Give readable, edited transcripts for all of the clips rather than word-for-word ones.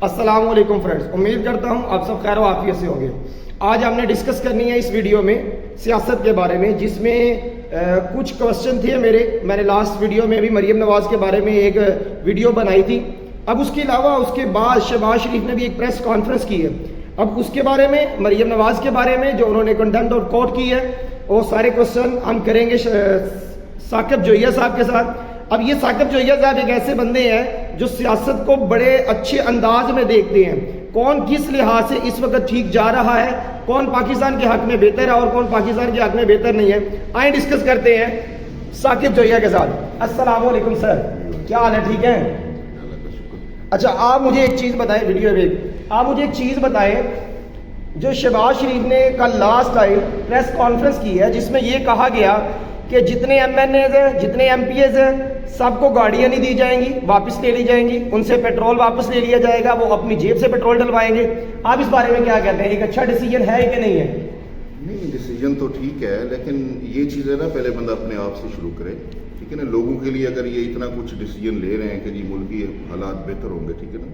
السلام علیکم فرینڈز، امید کرتا ہوں آپ سب خیر و عافیت سے ہوں گے۔ آج ہم نے ڈسکس کرنی ہے اس ویڈیو میں سیاست کے بارے میں، جس میں کچھ کوسچن تھے میرے۔ میں نے لاسٹ ویڈیو میں بھی مریم نواز کے بارے میں ایک ویڈیو بنائی تھی۔ اب اس کے علاوہ اس کے بعد شہباز شریف نے بھی ایک پریس کانفرنس کی ہے۔ اب اس کے بارے میں، مریم نواز کے بارے میں جو انہوں نے کنٹمپٹ اور کوٹ کی ہے، وہ سارے کوسچن ہم کریں گے ثاقب جوہریہ صاحب کے ساتھ۔ اب یہ ثاقب جوہریہ صاحب ایک ایسے بندے ہیں جو سیاست کو بڑے اچھے انداز میں دیکھتے ہیں، کون کس لحاظ سے اس وقت ٹھیک جا رہا ہے، کون پاکستان کے حق میں بہتر ہے اور کون پاکستان کے حق میں بہتر نہیں ہے۔ آئیں ڈسکس کرتے ہیں ثاقب جوہریہ کے ساتھ۔ السلام علیکم سر، کیا حال ہے؟ ٹھیک ہے؟ اچھا، آپ مجھے ایک چیز بتائیں، ویڈیو میں آپ مجھے ایک چیز بتائیں، جو شہباز شریف نے کل لاسٹ ٹائم پریس کانفرنس کی ہے جس میں یہ کہا گیا کہ جتنے ایم این ایز ہیں، جتنے ایم پی ایز ہیں، سب کو گاڑیاں نہیں دی جائیں گی، واپس لے لی جائیں گی، ان سے پیٹرول واپس لے لیا جائے گا، وہ اپنی جیب سے پیٹرول ڈلوائیں گے۔ آپ اس بارے میں کیا کہتے ہیں؟ ایک اچھا ڈیسیجن ہے کہ نہیں ہے؟ نہیں، ڈیسیجن تو ٹھیک ہے، لیکن یہ چیز ہے نا، پہلے بندہ اپنے آپ سے شروع کرے، ٹھیک ہے نا۔ لوگوں کے لیے اگر یہ اتنا کچھ ڈیسیجن لے رہے ہیں کہ جی ملکی حالات بہتر ہوں گے، ٹھیک ہے نا،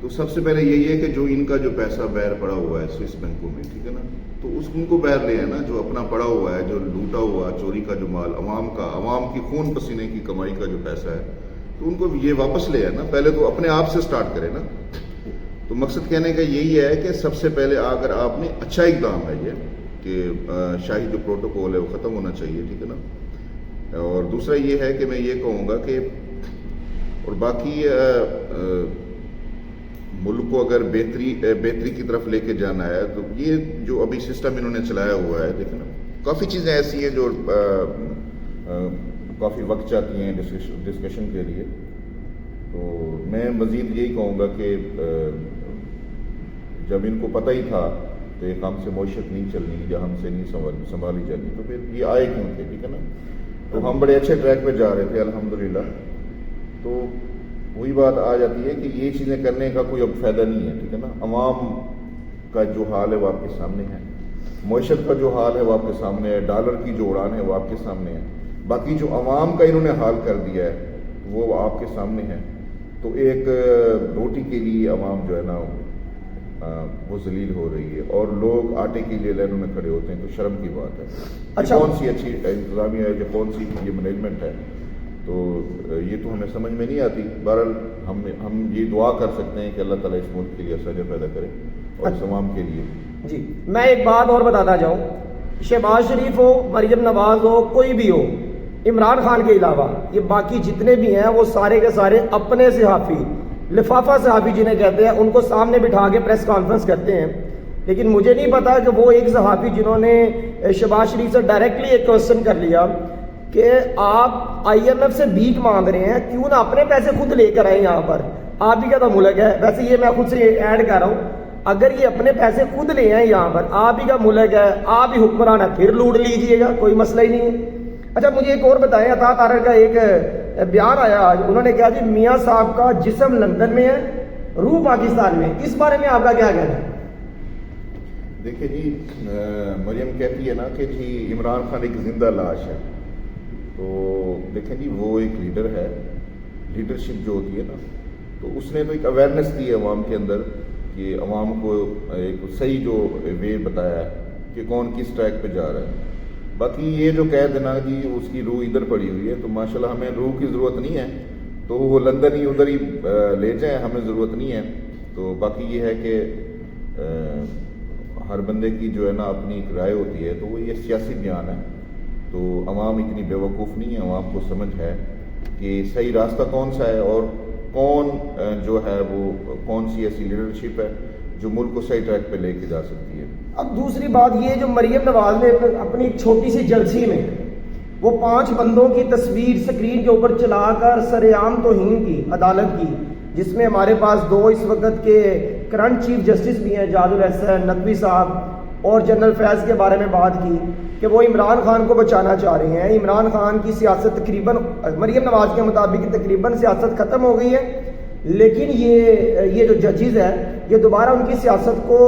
تو سب سے پہلے یہی ہے کہ جو ان کا جو پیسہ باہر پڑا ہوا ہے سوئس بینکوں میں، ٹھیک ہے نا، تو ان کو باہر لے آنا، جو اپنا پڑا ہوا ہے، جو لوٹا ہوا چوری کا جو مال عوام کی خون پسینے کی کمائی کا جو پیسہ ہے، تو ان کو یہ واپس لے آنا۔ پہلے تو اپنے آپ سے سٹارٹ کرے نا۔ تو مقصد کہنے کا یہی ہے کہ سب سے پہلے اگر آپ نے اچھا اقدام ہے یہ کہ شاہی جو پروٹوکول ہے وہ ختم ہونا چاہیے، ٹھیک ہے نا۔ اور دوسرا یہ ہے کہ میں یہ کہوں گا کہ اور باقی ملک کو اگر بہتری کی طرف لے کے جانا ہے، تو یہ جو ابھی سسٹم انہوں نے چلایا ہوا ہے، دیکھیں نا، کافی چیزیں ایسی ہیں جو کافی وقت چاہتی ہیں ڈسکشن کے لیے۔ تو میں مزید یہی کہوں گا کہ جب ان کو پتہ ہی تھا تو ایک ہم سے معیشت نہیں چلنی یا ہم سے نہیں سنبھالی جانی، تو پھر یہ آئے کیوں تھے، ٹھیک ہے نا۔ تو ہم بڑے اچھے ٹریک پہ جا رہے تھے الحمدللہ۔ تو وہی بات آ جاتی ہے کہ یہ چیزیں کرنے کا کوئی اب فائدہ نہیں ہے، ٹھیک ہے نا۔ عوام کا جو حال ہے وہ آپ کے سامنے ہے، معیشت کا جو حال ہے وہ آپ کے سامنے ہے، ڈالر کی جو اڑان ہے وہ آپ کے سامنے ہے، باقی جو عوام کا انہوں نے حال کر دیا ہے وہ آپ کے سامنے ہے۔ تو ایک روٹی کے لیے عوام جو ہے نا وہ ذلیل ہو رہی ہے، اور لوگ آٹے کے لیے لائنوں میں کھڑے ہوتے ہیں، تو شرم کی بات ہے۔ اچھا، کون سی اچھی انتظامیہ ہے، یا کون سی یہ مینجمنٹ ہے، تو یہ تو ہمیں سمجھ میں نہیں آتی۔ بہرحال ہم یہ دعا کر سکتے ہیں کہ اللہ تعالیٰ اس ملک کے لیے اثر پیدا کرے اور اس عوام کے لیے۔ جی، میں ایک بات اور بتاتا جاؤں، شہباز شریف ہو، مریم نواز ہو، کوئی بھی ہو، عمران خان کے علاوہ یہ باقی جتنے بھی ہیں وہ سارے کے سارے اپنے صحافی، لفافہ صحافی جنہیں کہتے ہیں، ان کو سامنے بٹھا کے پریس کانفرنس کرتے ہیں۔ لیکن مجھے نہیں پتا کہ وہ ایک صحافی جنہوں نے شہباز شریف سے ڈائریکٹلی ایک کوسچن کر لیا کہ آپ آئی ایم ایف سے بھیک مانگ رہے ہیں، کیوں نہ اپنے پیسے خود لے کر آئیں یہاں پر، آپ ہی کا تو ملک ہے۔ ویسے یہ میں خود سے ایڈ کر رہا ہوں، اگر یہ اپنے پیسے خود لے آئیں یہاں پر، آپ ہی کا ملک ہے، آپ ہی حکمران ہے، پھر لوٹ لیجئے گا، کوئی مسئلہ ہی نہیں ہے۔ اچھا، مجھے ایک اور بتائیں، عطا طارق کا ایک بیان آیا آج، انہوں نے کہا جی میاں صاحب کا جسم لندن میں ہے، روح پاکستان میں، اس بارے میں آپ کا کیا کہنا ہے؟ دیکھیں جی، مریم کہتی ہے نا کہ جی عمران خان ایک زندہ لاش ہے۔ تو دیکھیں جی، وہ ایک لیڈر ہے، لیڈرشپ جو ہوتی ہے نا، تو اس نے تو ایک اویئرنیس دی ہے عوام کے اندر، کہ عوام کو ایک صحیح جو وے بتایا ہے کہ کون کس ٹریک پہ جا رہا ہے۔ باقی یہ جو کہہ دینا جی اس کی روح ادھر پڑی ہوئی ہے، تو ماشاءاللہ ہمیں روح کی ضرورت نہیں ہے، تو وہ لندن ہی ادھر ہی لے جائیں، ہمیں ضرورت نہیں ہے۔ تو باقی یہ ہے کہ ہر بندے کی جو ہے نا اپنی ایک رائے ہوتی ہے، تو وہ یہ سیاسی بیان ہے۔ تو عوام اتنی بیوقوف نہیں ہے، عوام کو سمجھ ہے کہ صحیح راستہ کون سا ہے، اور کون جو ہے وہ کون سی ایسی لیڈرشپ ہے جو ملک کو صحیح ٹریک پہ لے کے جا سکتی ہے۔ اب دوسری بات یہ، جو مریم نواز نے اپنی ایک چھوٹی سی جلسی میں وہ 5 بندوں کی تصویر سکرین کے اوپر چلا کر سر عام توہین کی عدالت کی، جس میں ہمارے پاس 2 اس وقت کے کرنٹ چیف جسٹس بھی ہیں، جاج الحسن ندوی صاحب، اور جنرل فیض کے بارے میں بات کی کہ وہ عمران خان کو بچانا چاہ رہے ہیں۔ عمران خان کی سیاست تقریباً مریم نواز کے مطابق تقریباً سیاست ختم ہو گئی ہے، لیکن یہ جو ججز ہے یہ دوبارہ ان کی سیاست کو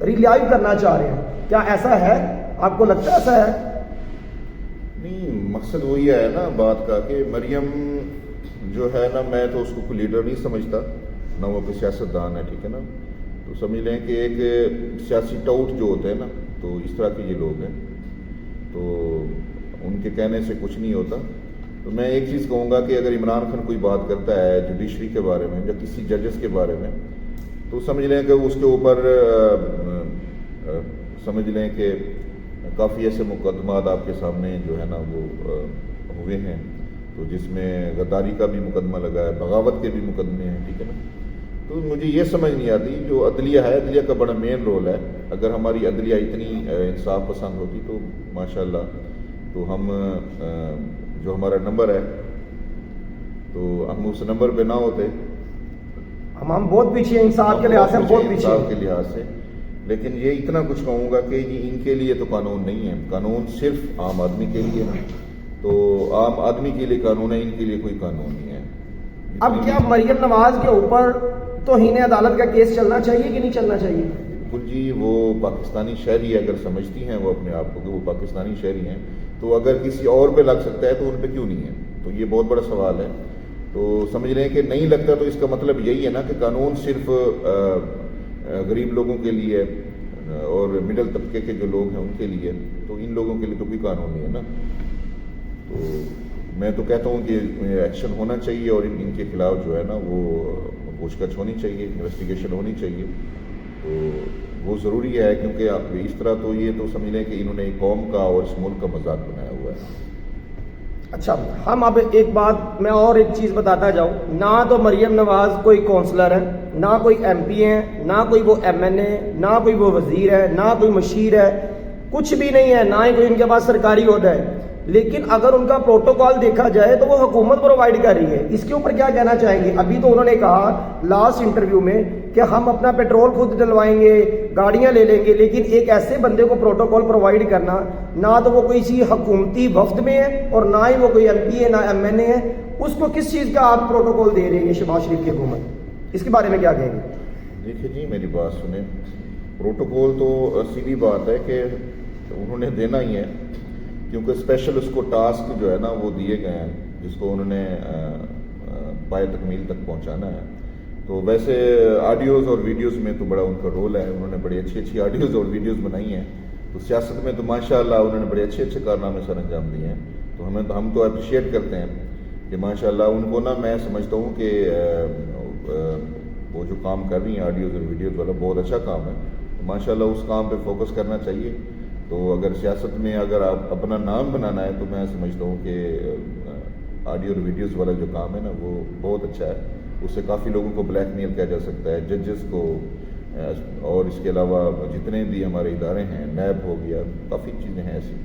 ریلائیو کرنا چاہ رہے ہیں۔ کیا ایسا ہے؟ آپ کو لگتا ہے ایسا ہے؟ نہیں، مقصد وہی ہے نا بات کا کہ مریم جو ہے نا، میں تو اس کو کوئی لیڈر نہیں سمجھتا، نہ وہ کوئی سیاستدان ہے, ٹھیک ہے نا. تو سمجھ لیں کہ ایک سیاسی ٹاؤٹ جو ہوتے ہیں نا, تو اس طرح کے یہ لوگ ہیں, تو ان کے کہنے سے کچھ نہیں ہوتا. تو میں ایک چیز کہوں گا کہ اگر عمران خان کوئی بات کرتا ہے جوڈیشری کے بارے میں یا کسی ججز کے بارے میں, تو سمجھ لیں کہ اس کے اوپر سمجھ لیں کہ کافی ایسے مقدمات آپ کے سامنے جو ہے نا وہ ہوئے ہیں, تو جس میں غداری کا بھی مقدمہ لگا ہے, بغاوت کے بھی مقدمے ہیں, ٹھیک ہے نا. تو مجھے یہ سمجھ نہیں آتی, جو عدلیہ ہے, عدلیہ کا بڑا مین رول ہے. اگر ہماری عدلیہ اتنی انصاف پسند ہوتی تو ماشاءاللہ, تو ہم جو ہمارا نمبر ہے تو ہم اس نمبر پہ نہ ہوتے. ہم بہت پیچھے ہیں انصاف کے لحاظ سے, بہت پیچھے انصاف کے لحاظ سے. لیکن یہ اتنا کچھ کہوں گا کہ جی ان کے لیے تو قانون نہیں ہے, قانون صرف عام آدمی کے لیے ہے. تو عام آدمی کے لیے قانون ہے, ان کے لیے کوئی قانون نہیں ہے. اب کیا مریم نواز کے اوپر توہین عدالت کا کیس چلنا چاہیے کہ نہیں چلنا چاہیے؟ بالکل جی, وہ پاکستانی شہری اگر سمجھتی ہیں وہ اپنے آپ کو کہ وہ پاکستانی شہری ہیں, تو اگر کسی اور پہ لگ سکتا ہے تو ان پہ کیوں نہیں ہے؟ تو یہ بہت بڑا سوال ہے. تو سمجھ لیں کہ نہیں لگتا, تو اس کا مطلب یہی ہے نا کہ قانون صرف غریب لوگوں کے لیے اور مڈل طبقے کے جو لوگ ہیں ان کے لیے, تو ان لوگوں کے لیے تو کوئی قانون نہیں ہے نا. تو میں تو کہتا ہوں کہ ایکشن ہونا چاہیے اور ان کے خلاف جو ہے نا وہ پوچھ گچھ ہونی چاہیے, انویسٹیگیشن ہونی چاہیے. تو وہ ضروری ہے, کیونکہ آپ اس طرح تو یہ تو سمجھ لیں کہ انہوں نے قوم کا اور اس ملک کا مذاق بنایا ہوا ہے. اچھا, ہم اب ایک بات میں اور ایک چیز بتاتا جاؤں, نہ تو مریم نواز کوئی کونسلر ہے, نہ کوئی ایم پی ہے, نہ کوئی وہ ایم این اے, نہ کوئی وہ وزیر ہے, نہ کوئی مشیر ہے, کچھ بھی نہیں ہے, نہ ہی کوئی ان کے پاس سرکاری عہدہ ہے. لیکن اگر ان کا پروٹوکول دیکھا جائے تو وہ حکومت پرووائڈ کر رہی ہے. اس کے اوپر کیا کہنا چاہیں گے؟ ابھی تو انہوں نے کہا لاسٹ انٹرویو میں کہ ہم اپنا پیٹرول خود ڈلوائیں گے, گاڑیاں لے لیں گے, لیکن ایک ایسے بندے کو پروٹوکول پرووائڈ کرنا, نہ تو وہ کوئی سی حکومتی وفد میں ہے اور نہ ہی وہ کوئی ایم پی ہے, نہ ایم این اے ہے, اس کو کس چیز کا آپ پروٹوکول دے رہے ہیں شہباز شریف کی حکومت؟ اس کے بارے میں کیا کہیں گے؟ دیکھیے جی, میری بات سنیں. پروٹوکول تو سیدھی بات ہے کہ انہوں نے دینا ہی ہے, کیونکہ اسپیشل اس کو ٹاسک جو ہے نا وہ دیے گئے ہیں جس کو انہوں نے پائے تکمیل تک پہنچانا ہے. تو ویسے آڈیوز اور ویڈیوز میں تو بڑا ان کا رول ہے, انہوں نے بڑی اچھی آڈیوز اور ویڈیوز بنائی ہیں. تو سیاست میں تو ماشاءاللہ انہوں نے بڑے اچھے کارنامے سر انجام دیے ہیں. تو ہم تو اپریشیٹ کرتے ہیں کہ ماشاءاللہ ان کو نا, میں سمجھتا ہوں کہ وہ جو کام کر رہی ہیں آڈیوز اور ویڈیوز والا بہت اچھا کام ہے. ماشاءاللہ اس کام پہ فوکس کرنا چاہیے. تو اگر سیاست میں اگر آپ اپنا نام بنانا ہے تو میں سمجھتا ہوں کہ آڈیو اور ویڈیوز والا جو کام ہے نا وہ بہت اچھا ہے. اس سے کافی لوگوں کو بلیک میل کیا جا سکتا ہے, ججز کو, اور اس کے علاوہ جتنے بھی ہمارے ادارے ہیں, نیب ہو گیا, کافی چیزیں ہیں ایسی,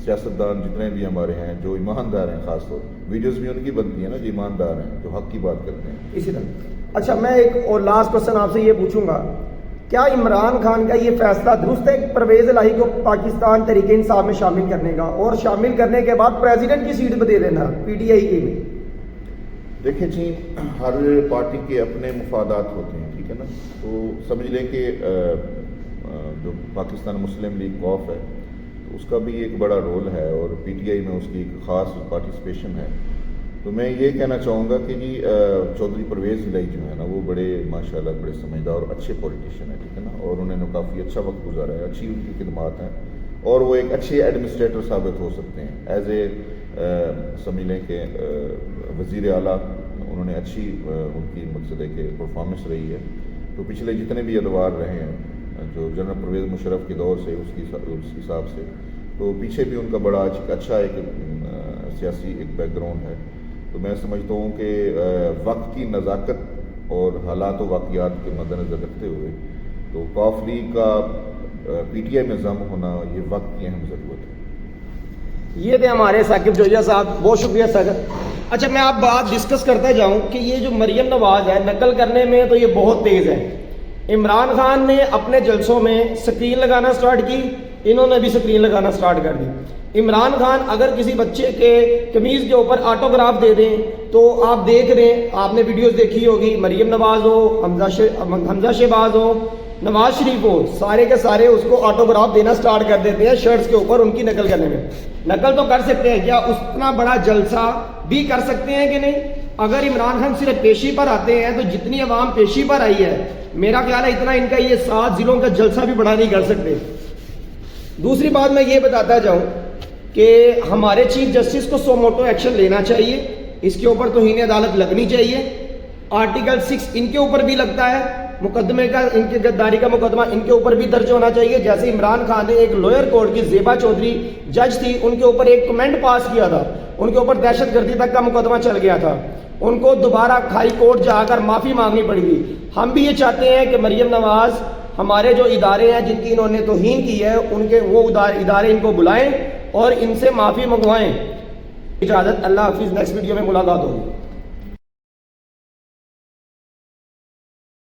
سیاستدان جتنے بھی ہمارے ہیں جو ایماندار ہیں, خاص طور ویڈیوز بھی ان کی بنتی ہیں نا جو ایماندار ہیں, جو حق کی بات کرتے ہیں. اسی طرح اچھا, میں ایک اور لاسٹ کوشچن آپ سے یہ پوچھوں گا, کیا عمران خان کا یہ فیصلہ درست ہے پرویز الہی کو پاکستان تحریک انصاف میں شامل کرنے کا, اور شامل کرنے کے بعد پریزیڈنٹ کی سیٹ پہ دے دینا پی ٹی آئی کے میں؟ دیکھیں جی, ہر پارٹی کے اپنے مفادات ہوتے ہیں, ٹھیک ہے نا. تو سمجھ لیں کہ جو پاکستان مسلم لیگ قوف ہے اس کا بھی ایک بڑا رول ہے, اور پی ٹی آئی میں اس کی ایک خاص پارٹیسپیشن ہے. تو میں یہ کہنا چاہوں گا کہ جی چودھری پرویز الہی جو ہے نا وہ بڑے ماشاءاللہ بڑے سمجھدار اور اچھے پولیٹیشین ہیں, ٹھیک ہے نا, اور انہوں نے کافی اچھا وقت گزارا ہے, اچھی ان کی خدمات ہیں, اور وہ ایک اچھے ایڈمنسٹریٹر ثابت ہو سکتے ہیں. ایز اے سمجھ لیں کہ وزیر اعلیٰ انہوں نے اچھی ان کی مقصد ہے کہ پرفارمنس رہی ہے. تو پچھلے جتنے بھی ادوار رہے ہیں جو جنرل پرویز مشرف کے دور سے اس حساب سے, تو پیچھے بھی ان کا بڑا اچھا ایک سیاسی ایک بیک گراؤنڈ ہے. تو میں سمجھتا ہوں کہ وقت کی نزاکت اور حالات و واقعات کے مد نظر رکھتے ہوئے تو قوف لیگ کا پی ٹی آئی میں ضم ہونا یہ وقت کی اہم ضرورت ہے. یہ تھے ہمارے ثاقب جوہریہ صاحب, بہت شکریہ سر. اچھا, میں آپ بات ڈسکس کرتے جاؤں کہ یہ جو مریم نواز ہے نقل کرنے میں تو یہ بہت تیز ہے. عمران خان نے اپنے جلسوں میں سکرین لگانا سٹارٹ کی, انہوں نے بھی سکرین لگانا سٹارٹ کر دی. عمران خان اگر کسی بچے کے قمیض کے اوپر آٹوگراف دے دیں تو آپ دیکھ رہے ہیں, آپ نے ویڈیوز دیکھی ہوگی, مریم نواز ہو, حمزہ شہباز ہو, نواز شریف ہو, سارے کے سارے اس کو آٹوگراف دینا سٹارٹ کر دیتے ہیں شرٹس کے اوپر ان کی نقل کرنے میں. نقل تو کر سکتے ہیں, کیا اتنا بڑا جلسہ بھی کر سکتے ہیں کہ نہیں؟ اگر عمران خان صرف پیشی پر آتے ہیں تو جتنی عوام پیشی پر آئی ہے میرا خیال ہے اتنا ان کا یہ 7 ضلعوں کا جلسہ بھی بڑا نہیں کر سکتے. دوسری بات میں یہ بتاتا جاؤں کہ ہمارے چیف جسٹس کو سو موٹو ایکشن لینا چاہیے, اس کے اوپر توہین عدالت لگنی چاہیے. آرٹیکل 6 ان کے اوپر بھی لگتا ہے, مقدمے کا ان کی غداری کا مقدمہ ان کے اوپر بھی درج ہونا چاہیے. جیسے عمران خان نے ایک لوئر کورٹ کی زیبا چودھری جج تھی, ان کے اوپر ایک کمنٹ پاس کیا تھا, ان کے اوپر دہشت گردی تک کا مقدمہ چل گیا تھا, ان کو دوبارہ ہائی کورٹ جا کر معافی مانگنی پڑی تھی. ہم بھی یہ چاہتے ہیں کہ مریم نواز ہمارے جو ادارے ہیں جن کی انہوں نے توہین کی ہے ان کے وہ ادارے ان کو بلائیں اور ان سے معافی منگوائیں. اجازت, اللہ حافظ, نیکسٹ ویڈیو میں ملاقات ہوگی.